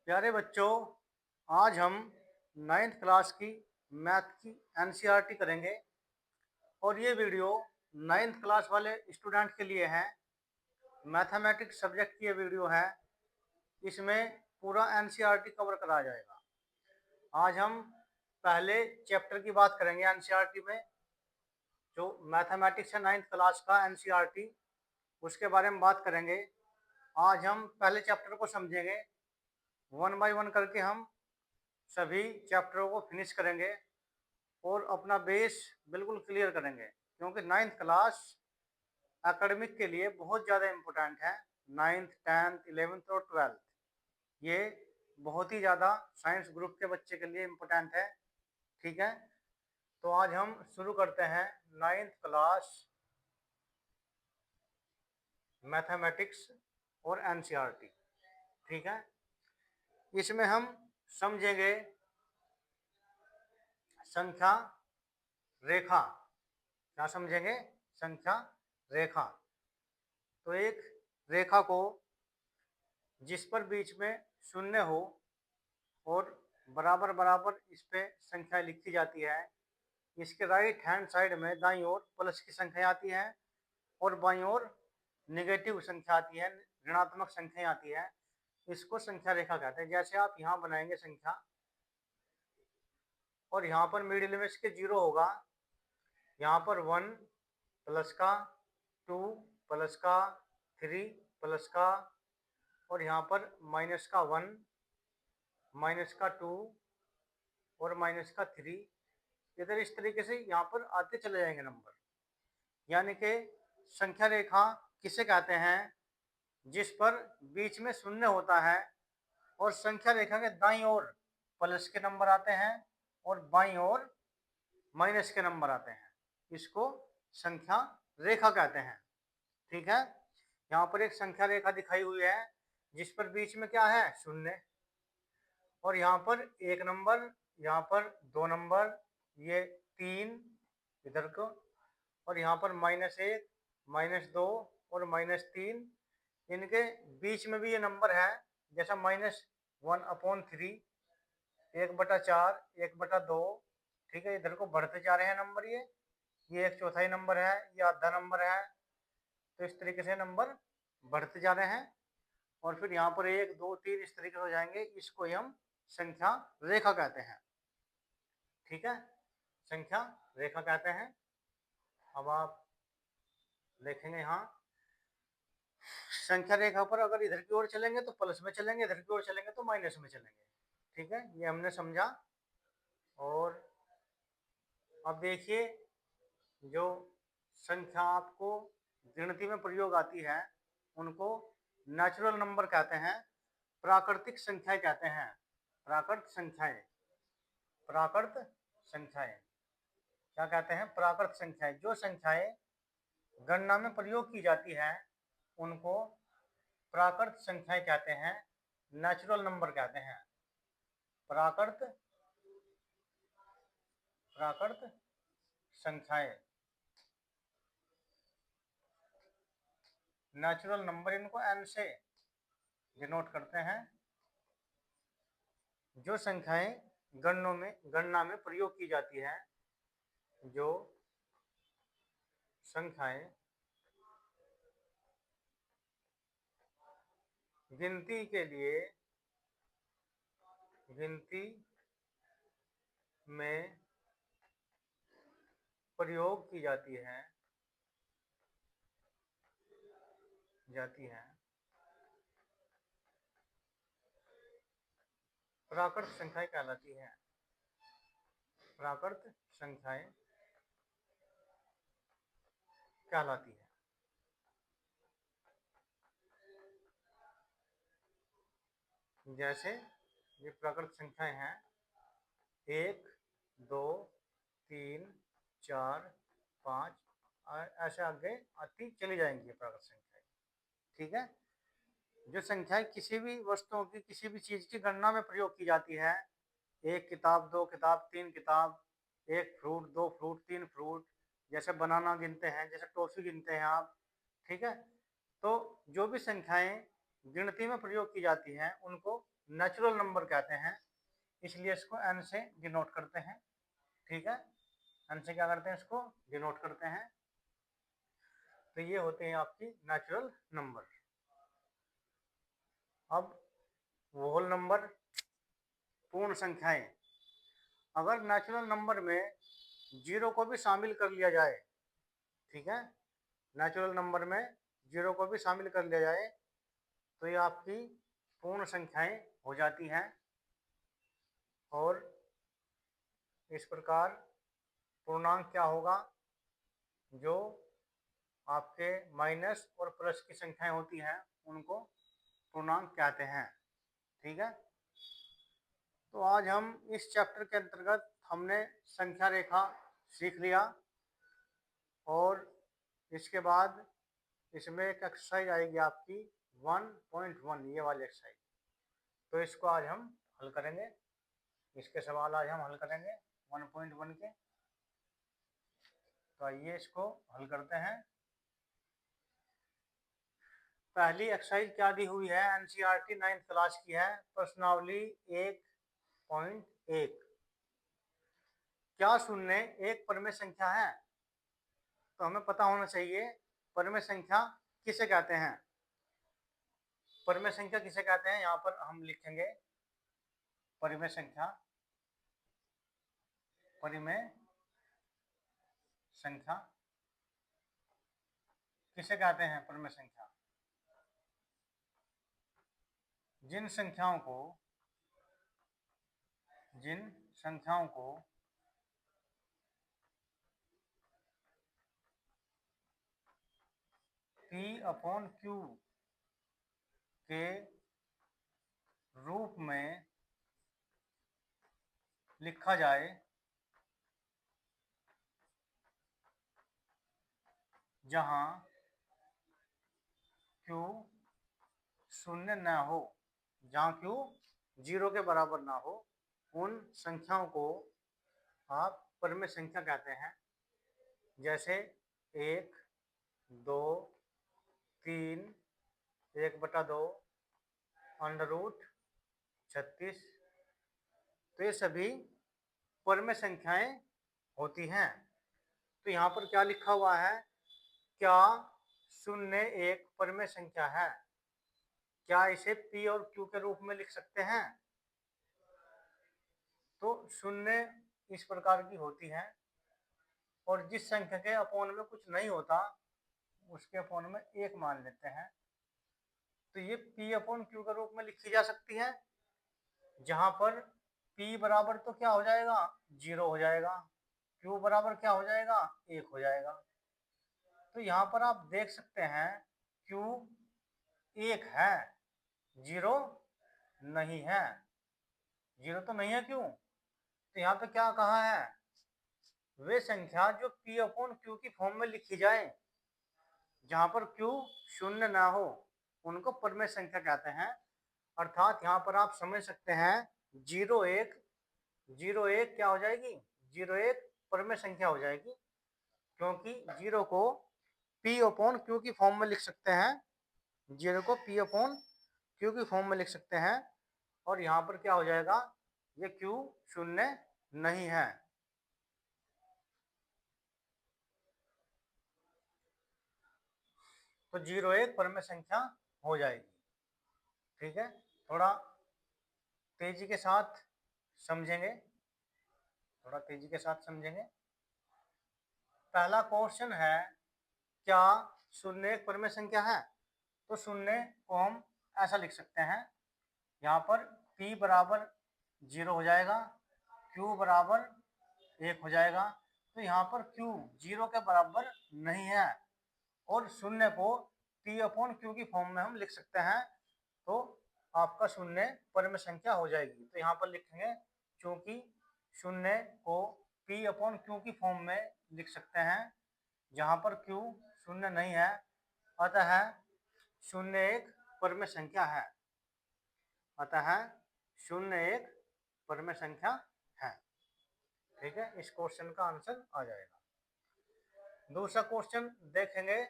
प्यारे बच्चों, आज हम नाइन्थ क्लास की मैथ की एनसीईआरटी करेंगे और ये वीडियो नाइन्थ क्लास वाले स्टूडेंट के लिए है। मैथमेटिक्स सब्जेक्ट की ये वीडियो है। इसमें पूरा एनसीईआरटी कवर करा जाएगा। आज हम पहले चैप्टर की बात करेंगे एनसीईआरटी में, जो मैथमेटिक्स है नाइन्थ क्लास का एनसीईआरटी, उसके बारे में बात करेंगे। आज हम पहले चैप्टर को समझेंगे, वन बाय वन करके हम सभी चैप्टरों को फिनिश करेंगे और अपना बेस बिल्कुल क्लियर करेंगे, क्योंकि नाइन्थ क्लास एकेडमिक के लिए बहुत ज़्यादा इम्पोर्टेंट है। नाइन्थ, टेंथ, इलेवेंथ और ट्वेल्थ ये बहुत ही ज़्यादा साइंस ग्रुप के बच्चे के लिए इम्पोर्टेंट है। ठीक है, तो आज हम शुरू करते हैं नाइन्थ क्लास मैथमेटिक्स और एनसीईआरटी। ठीक है, इसमें हम समझेंगे संख्या रेखा। क्या समझेंगे? संख्या रेखा। तो एक रेखा को जिस पर बीच में शून्य हो और बराबर बराबर इस पे संख्या लिखी जाती है, इसके राइट हैंड साइड में दाईं ओर प्लस की संख्या आती है और बाईं ओर नेगेटिव संख्या आती है, ऋणात्मक संख्या आती है। इसको संख्या रेखा कहते हैं। जैसे आप यहाँ बनाएंगे संख्या और यहाँ पर मिडिल में इसके जीरो होगा, यहाँ पर वन प्लस का, टू प्लस का, थ्री प्लस का, और यहाँ पर माइनस का वन, माइनस का टू और माइनस का थ्री। इधर इस तरीके से यहाँ पर आते चले जाएंगे नंबर। यानी कि संख्या रेखा किसे कहते हैं? जिस पर बीच में शून्य होता है और संख्या रेखा के दाईं ओर प्लस के नंबर आते हैं और बाईं ओर माइनस के नंबर आते हैं। इसको संख्या रेखा कहते हैं। ठीक है, यहाँ पर एक संख्या रेखा दिखाई हुई है जिस पर बीच में क्या है? शून्य, और यहाँ पर एक नंबर, यहाँ पर दो नंबर, ये तीन इधर को, और यहाँ पर माइनस एक, माइनस दो और माइनस तीन। इनके बीच में भी ये नंबर है, जैसा माइनस वन अपॉन थ्री, एक बटा चार, एक बटा दो। ठीक है, इधर को बढ़ते जा रहे हैं नंबर। ये एक चौथाई नंबर है, ये आधा नंबर है। तो इस तरीके से नंबर बढ़ते जा रहे हैं और फिर यहाँ पर एक दो तीन इस तरीके से हो जाएंगे। इसको हम संख्या रेखा कहते हैं। ठीक है, संख्या रेखा कहते हैं। अब आप देखेंगे यहाँ संख्या रेखा पर अगर इधर की ओर चलेंगे तो प्लस में चलेंगे, इधर की ओर चलेंगे तो माइनस में चलेंगे। ठीक है, ये हमने समझा। और अब देखिए, जो संख्या आपको गिनती में प्रयोग आती है उनको नेचुरल नंबर कहते हैं, प्राकृतिक संख्याएं कहते हैं। प्राकृत संख्याएं, प्राकृत संख्याएं क्या कहते हैं? प्राकृत संख्याएं। जो संख्याएं गणना में प्रयोग की जाती है उनको प्राकृत संख्याएं कहते हैं, नेचुरल नंबर कहते हैं। प्राकृत प्राकृत संख्याएं, नेचुरल नंबर, इनको एन से डिनोट करते हैं। जो संख्याएं गणना में प्रयोग की जाती है, जो संख्याएं गिनती के लिए गिनती में प्रयोग की जाती है प्राकृत संख्याएं कहलाती है। प्राकृत संख्याएं कहलाती है। जैसे ये प्राकृत संख्याएं हैं, एक, दो, तीन, चार, पाँच, ऐसे आगे आती चली जाएंगी प्राकृत संख्याएं। ठीक है, जो संख्याएं किसी भी वस्तुओं की, किसी भी चीज की गणना में प्रयोग की जाती है, एक किताब, दो किताब, तीन किताब, एक फ्रूट, दो फ्रूट, तीन फ्रूट, जैसे बनाना गिनते हैं, जैसे टॉफी गिनते हैं आप। ठीक है, तो जो भी संख्याएं गिनती में प्रयोग की जाती हैं उनको नेचुरल नंबर कहते हैं, इसलिए इसको n से डिनोट करते हैं। ठीक है, n से क्या करते हैं, इसको डिनोट करते हैं। तो ये होते हैं आपकी नेचुरल नंबर। अब होल नंबर, पूर्ण संख्याएं। अगर नेचुरल नंबर में जीरो को भी शामिल कर लिया जाए, ठीक है, नेचुरल नंबर में जीरो को भी शामिल कर लिया जाए तो ये आपकी पूर्ण संख्याएं हो जाती हैं। और इस प्रकार पूर्णांक क्या होगा, जो आपके माइनस और प्लस की संख्याएं होती हैं उनको पूर्णांक कहते हैं। ठीक है, तो आज हम इस चैप्टर के अंतर्गत हमने संख्या रेखा सीख लिया, और इसके बाद इसमें एक एक्सरसाइज आएगी आपकी 1.1, ये वाली एक्सरसाइज। तो इसको आज हम हल करेंगे, इसके सवाल आज हम हल करेंगे 1.1 के। तो आइए इसको हल करते हैं। पहली एक्सरसाइज क्या दी हुई है, एनसीईआरटी 9th क्लास की है, प्रश्नावली 1.1। क्या शून्य एक परमेय संख्या है? तो हमें पता होना चाहिए परमेय संख्या किसे कहते हैं। परमेय संख्या किसे कहते हैं, यहाँ पर हम लिखेंगे परिमेय संख्या। परिमेय संख्या किसे कहते हैं? परिमेय संख्या जिन संख्याओं को P/Q के रूप में लिखा जाए, जहां Q शून्य न हो, जहां Q जीरो के बराबर ना हो, उन संख्याओं को आप परमेय संख्या कहते हैं। जैसे 1, 2, 3, 1/2, √36। तो ये सभी परमेय संख्याएं होती हैं। तो यहाँ पर क्या लिखा हुआ है, क्या शून्य एक परमेय संख्या है? क्या इसे P और Q के रूप में लिख सकते हैं? तो शून्य इस प्रकार की होती है, और जिस संख्या के अपोन में कुछ नहीं होता उसके अपोन में एक मान लेते हैं, तो ये P/Q के रूप में लिखी जा सकती है। जहां पर P बराबर तो क्या हो जाएगा, 0 हो जाएगा, Q बराबर क्या हो जाएगा, 1 हो जाएगा। तो यहाँ पर आप देख सकते हैं Q 1 है, 0 नहीं है। 0 तो नहीं है Q। तो यहाँ पे क्या कहा है, वे संख्या जो P/Q की फॉर्म में लिखी जाए, जहां पर Q शून्य ना हो, उनको परमेय संख्या कहते हैं। अर्थात यहाँ पर आप समझ सकते हैं 0 1 क्या हो जाएगी, 0 1 परमेय संख्या हो जाएगी, क्योंकि 0 को P/Q की फॉर्म में लिख सकते हैं। 0 को P/Q की फॉर्म में लिख सकते हैं, और यहाँ पर क्या हो जाएगा, ये Q शून्य नहीं है। तो 0 1 परमेय संख्या हो जाएगी। ठीक है, थोड़ा तेजी के साथ समझेंगे, थोड़ा तेजी के साथ समझेंगे। पहला क्वेश्चन है, क्या शून्य एक परमेय संख्या है? तो शून्य को हम ऐसा लिख सकते हैं, यहाँ पर P बराबर 0 हो जाएगा, Q बराबर 1 हो जाएगा। तो यहाँ पर Q 0 के बराबर नहीं है, और शून्य को P/Q की फॉर्म में हम लिख सकते हैं, तो आपका शून्य परमेय संख्या हो जाएगी। तो यहाँ पर लिखेंगे, क्योंकि शून्य को P/Q की फॉर्म में लिख सकते हैं, जहाँ पर Q शून्य नहीं है, अतः शून्य एक परमेय संख्या है। अतः शून्य एक परमेय संख्या है। ठीक है, इस क्वेश्चन का आंसर आ जाएगा। दूसरा क्वेश्चन देखेंगे,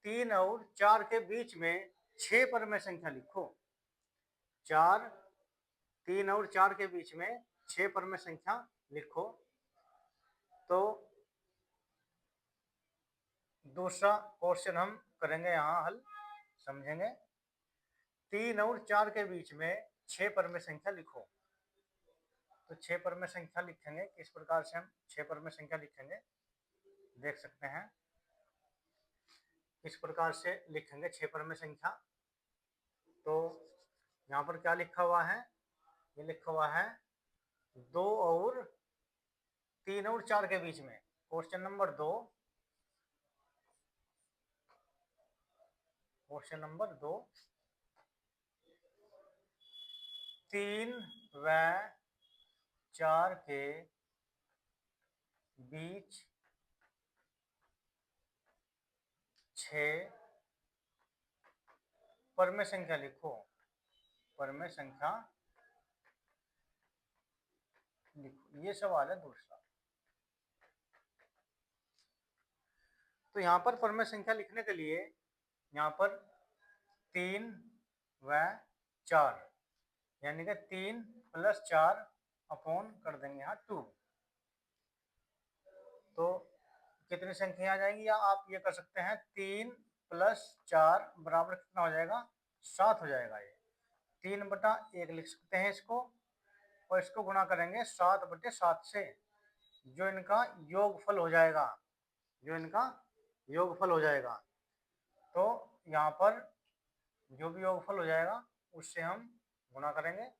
3 और 4 के बीच में 6 परमेय संख्या लिखो। 4 3 और 4 के बीच में 6 परमेय संख्या लिखो। तो दूसरा क्वेश्चन हम करेंगे यहाँ हल, समझेंगे। 3 और 4 के बीच में 6 परमेय संख्या लिखो। तो 6 परमेय संख्या लिखेंगे, किस प्रकार से हम 6 परमेय संख्या लिखेंगे देख सकते हैं। इस प्रकार से लिखेंगे 6 परमेय संख्या। तो यहाँ पर क्या लिखा हुआ है, ये लिखा हुआ है 2 और 3 और 4 के बीच में। क्वेश्चन नंबर 2, क्वेश्चन नंबर 2, 3 व 4 के बीच 6 परमेय संख्या लिखो। परमेय संख्या लिखो, ये सवाल है दूसरा। तो यहाँ पर परमेय संख्या लिखने के लिए यहाँ पर 3 व 4 यानी कि 3 + 4 अपॉन कर देंगे यहाँ 2। तो कितनी संख्या आ जाएंगी, या आप ये कर सकते हैं 3 + 4 बराबर कितना हो जाएगा, 7 हो जाएगा। ये 3/1 लिख सकते हैं इसको, और इसको गुणा करेंगे 7/7 से, जो इनका योगफल हो जाएगा, जो इनका योगफल हो जाएगा। तो यहाँ पर जो भी योगफल हो जाएगा उससे हम गुणा करेंगे,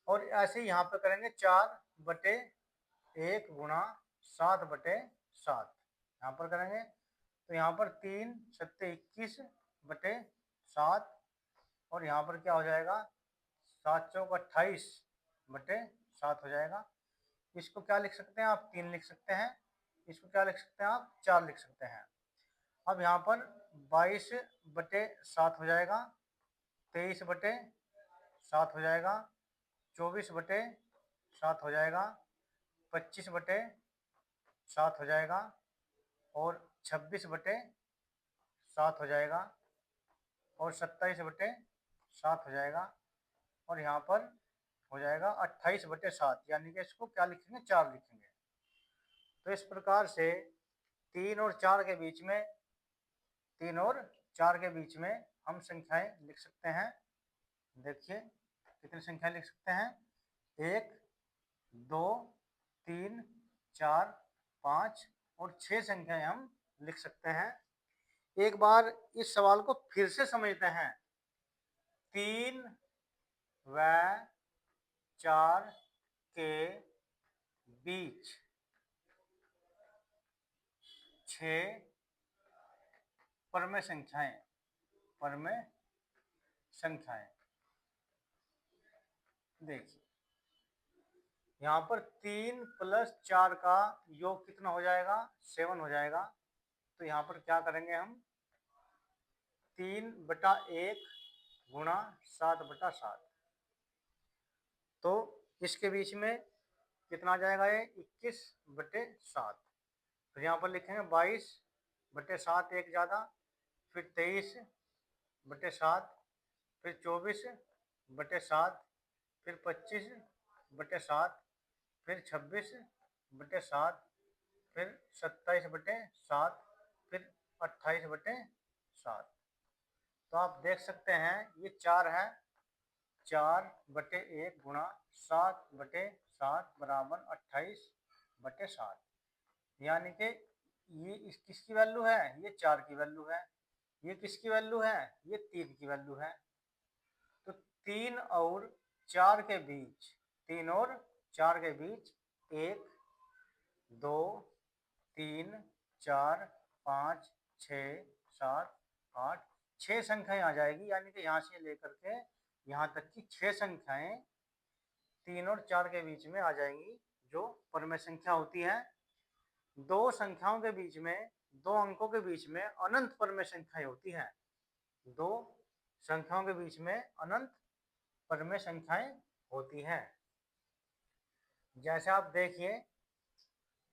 और ऐसे ही यहाँ पे करेंगे 4/1 गुणा 7/7 यहाँ पर करेंगे। तो यहाँ पर 3 × 21/7, और यहाँ पर क्या हो जाएगा 7 × 4 = 28/7 हो जाएगा। इसको क्या लिख सकते हैं आप, 3 लिख सकते हैं। इसको क्या लिख सकते हैं आप, 4 लिख सकते हैं। अब यहाँ पर 22/7 हो जाएगा, 23/7 हो जाएगा, 24/7 हो जाएगा, 25/7 हो जाएगा, और 26/7 हो जाएगा, और 27/7 हो जाएगा, और यहाँ पर हो जाएगा 28/7, यानी कि इसको क्या लिखेंगे, 4 लिखेंगे। तो इस प्रकार से 3 और 4 के बीच में, 3 और 4 के बीच में हम संख्याएं लिख सकते हैं। देखिए कितनी संख्या लिख सकते हैं, 1, 2, 3, 4, 5 और 6 संख्याएं हम लिख सकते हैं। एक बार इस सवाल को फिर से समझते हैं। 3 व 4 के बीच 6 परमेय संख्याएं, परमेय संख्याएं। देखिए यहाँ पर 3 + 4 का योग कितना हो जाएगा, 7 हो जाएगा। तो यहाँ पर क्या करेंगे हम, 3/1 गुणा 7/7। तो इसके बीच में कितना आ जाएगा, ये 21/7। फिर यहाँ पर लिखेंगे 22/7 एक ज़्यादा, फिर 23/7, फिर 24/7, फिर 25/7, फिर 26/7, फिर 27/7, फिर 28/7। तो आप देख सकते हैं ये 4 है, 4/1 गुणा 7/7 बराबर 28/7, यानी कि ये किसकी वैल्यू है, ये 4 की वैल्यू है। ये किसकी वैल्यू है, ये 3 की वैल्यू है। तो 3 और 4 के बीच, 3 और 4 के बीच 1, 2, 3, 4, 5, 6, 7, 8, 6 संख्याएं आ जाएगी, यानी कि यहाँ से लेकर के यहाँ तक की 6 संख्याएं 3 और 4 के बीच में आ जाएंगी, जो परमेय संख्या होती है। दो संख्याओं के बीच में, दो अंकों के बीच में अनंत परमेय संख्याएं होती हैं। दो संख्याओं के बीच में अनंत परमेय संख्याएं होती हैं। जैसे आप देखिए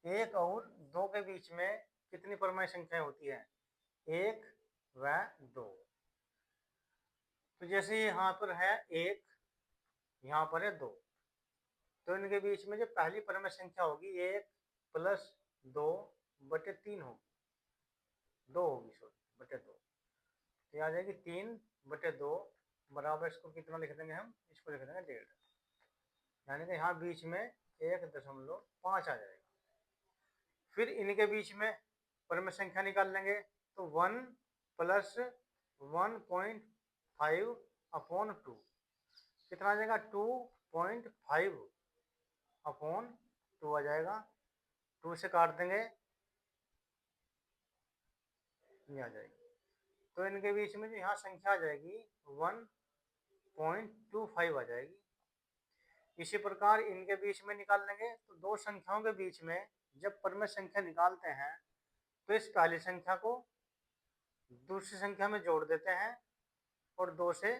1 और 2 के बीच में कितनी परमेय संख्याएं होती है, 1 व 2। तो जैसे यहाँ पर है 1, यहाँ पर है 2, तो इनके बीच में जो पहली परम संख्या होगी 1 + 2/3 होगी, 2 होगी, सॉरी, बटे 2, तो आ जाएगी 3/2 बराबर, इसको कितना लिख देंगे हम, इसको लिख देंगे 1.5, यानी कि यहाँ बीच में 1.5 आ जाएगा। फिर इनके बीच में परम संख्या निकाल लेंगे, तो 1 + 1.5/2 कितना आ जाएगा, 2.5/2 आ जाएगा। 2 से काट देंगे, ये आ जाएगी, तो इनके बीच में जो यहाँ संख्या आ जाएगी 1.25 आ जाएगी। इसी प्रकार इनके बीच में निकाल लेंगे, तो दो संख्याओं के बीच में जब परम संख्या निकालते हैं तो इस पहली संख्या को दूसरी संख्या में जोड़ देते हैं और 2 से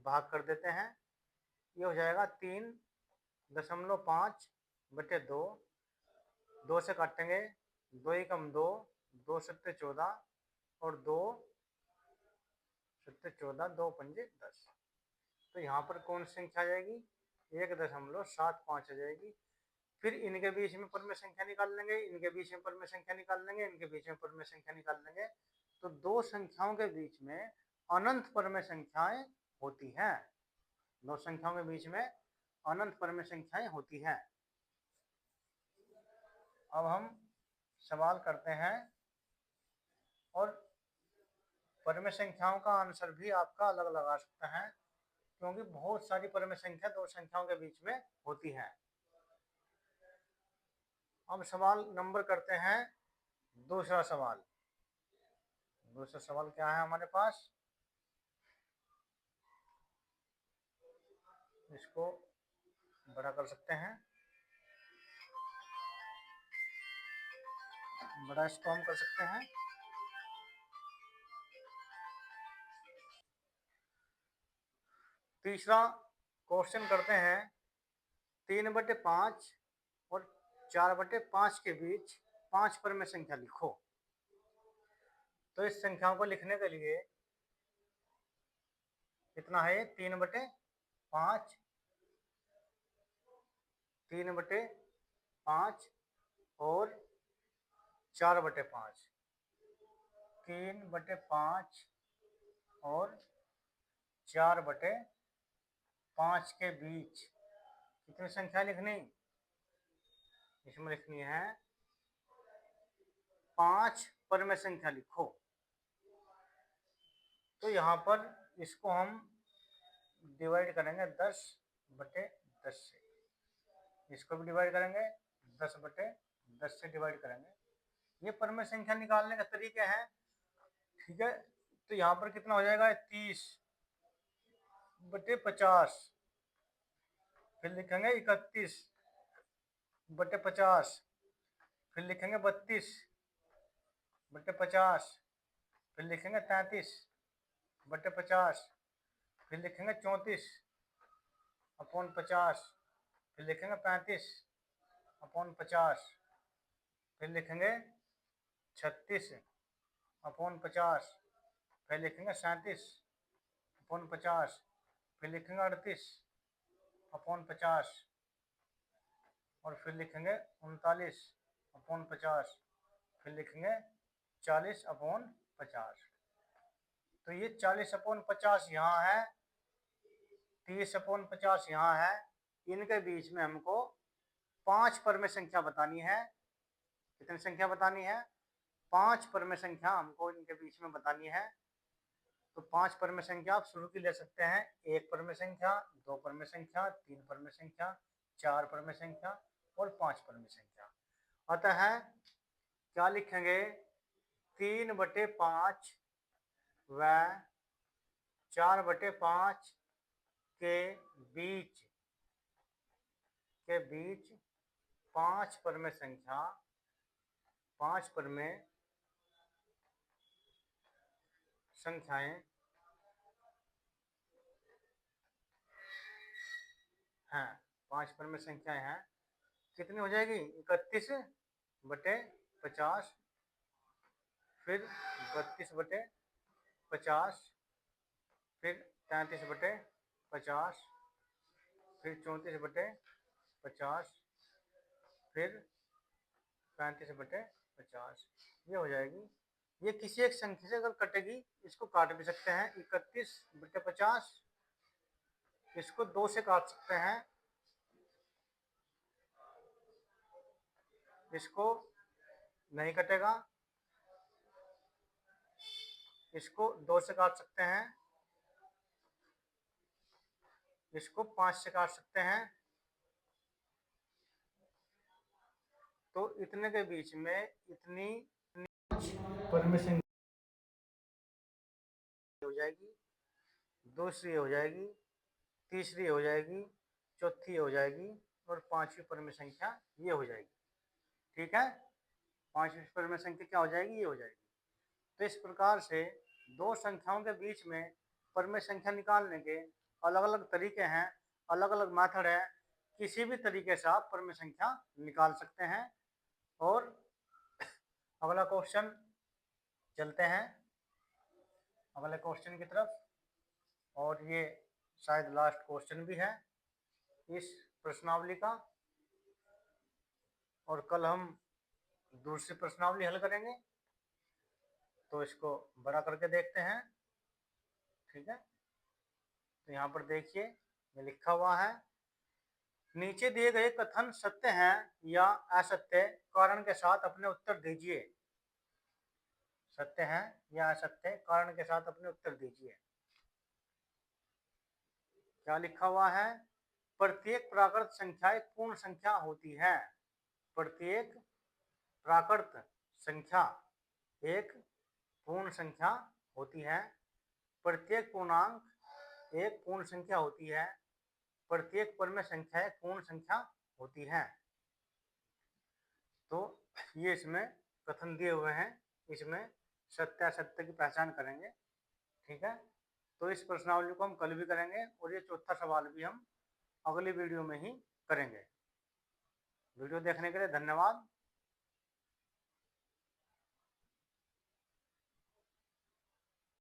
भाग कर देते हैं, ये हो जाएगा 3.5/2, 2 से काटेंगे, 2 × 2, 2 × 7 = 14 और 2 × 7 = 14, 2 × 5 = 10, तो यहाँ पर कौन सी संख्या आ जाएगी, 1.75 आ जाएगी। फिर इनके बीच में परम संख्या निकाल लेंगे, इनके बीच में परम संख्या निकाल लेंगे, इनके बीच में परम संख्या निकाल लेंगे, तो दो संख्याओं के बीच में अनंत परम संख्याएं होती हैं, दो संख्याओं के बीच में अनंत परम संख्याएं होती हैं। अब हम सवाल करते हैं, और परम संख्याओं का आंसर भी आपका अलग लगा सकता है, क्योंकि बहुत सारी परम संख्या दो संख्याओं के बीच में होती है। अब सवाल नंबर करते हैं दूसरा सवाल। दूसरा सवाल क्या है हमारे पास, इसको बड़ा कर सकते हैं, बड़ा इसको हम कर सकते हैं। तीसरा क्वेश्चन करते हैं, 3/5 और 4/5 के बीच 5 परम संख्या लिखो। तो इस संख्याओं को लिखने के लिए कितना है, 3/5, 3/5 और 4/5, 3/5 और 4/5 के बीच कितनी संख्या लिखनी, इसमें लिखनी है 5 परम संख्या लिखो। तो यहाँ पर इसको हम डिवाइड करेंगे 10/10 से, इसको भी डिवाइड करेंगे 10/10 से डिवाइड करेंगे। ये परम संख्या निकालने का तरीके हैं, ठीक है। तो यहाँ पर कितना हो जाएगा, 30/50, फिर लिखेंगे 31/50, फिर लिखेंगे 32/50, फिर लिखेंगे 33/50, फिर लिखेंगे 34/50, फिर लिखेंगे 35/50, फिर लिखेंगे 36/50, फिर लिखेंगे 37/50, फिर लिखेंगे 38/50 और फिर लिखेंगे 39/50, फिर लिखेंगे 40/50। तो ये 40/50 यहाँ है, 30/50 यहाँ है, इनके बीच में हमको 5 परम संख्या बतानी है। कितनी संख्या बतानी है, 5 परम संख्या हमको इनके बीच में बतानी है। तो 5 परम संख्या आप शुरू की ले सकते हैं, 1 परम संख्या, 2 परम संख्या, 3 परम संख्या, 4 परम संख्या और 5 परम संख्या। अतः क्या लिखेंगे, 3/5 व 4/5 के बीच 5 परम संख्या, 5 परम संख्याएं हैं, 5 परम संख्याएं हैं। कितनी हो जाएगी, 31/50, फिर 32/50, फिर 33/50, फिर 34/50, फिर 35/50, ये हो जाएगी। ये किसी एक संख्या से अगर कटेगी, इसको काट भी सकते हैं 31/50, इसको 2 से काट सकते हैं, इसको नहीं कटेगा, इसको 2 से काट सकते हैं, इसको 5 से काट सकते हैं। तो इतने के बीच में इतनी परमिशन हो जाएगी, दूसरी हो जाएगी, तीसरी हो जाएगी, चौथी हो जाएगी और पांचवी परम संख्या ये हो जाएगी। ठीक है, पांचवी परम संख्या क्या हो जाएगी, ये हो जाएगी। तो इस प्रकार से दो संख्याओं के बीच में परम संख्या निकालने के अलग अलग तरीके हैं, अलग अलग मेथड है। किसी भी तरीके से आप परम संख्या निकाल सकते हैं। और अगला क्वेश्चन चलते हैं अगले क्वेश्चन की तरफ, और ये शायद लास्ट क्वेश्चन भी है इस प्रश्नावली का, और कल हम दूसरी प्रश्नावली हल करेंगे। तो इसको बड़ा करके देखते हैं। ठीक है, तो यहाँ पर देखिए ये लिखा हुआ है, नीचे दिए गए कथन सत्य हैं या असत्य, कारण के साथ अपने उत्तर दीजिए। सत्य हैं या असत्य, कारण के साथ अपने उत्तर दीजिए। क्या लिखा हुआ है, प्रत्येक प्राकृत संख्या एक पूर्ण संख्या होती है। प्रत्येक प्राकृत संख्या एक पूर्ण संख्या होती है। प्रत्येक पूर्णांक एक पूर्ण संख्या होती है। प्रत्येक परम संख्या एक पूर्ण संख्या होती है। तो ये इसमें कथन दिए हुए हैं, इसमें सत्य असत्य की पहचान करेंगे। ठीक है, तो इस प्रश्नावली को हम कल भी करेंगे और ये चौथा सवाल भी हम अगली वीडियो में ही करेंगे। वीडियो देखने के लिए धन्यवाद।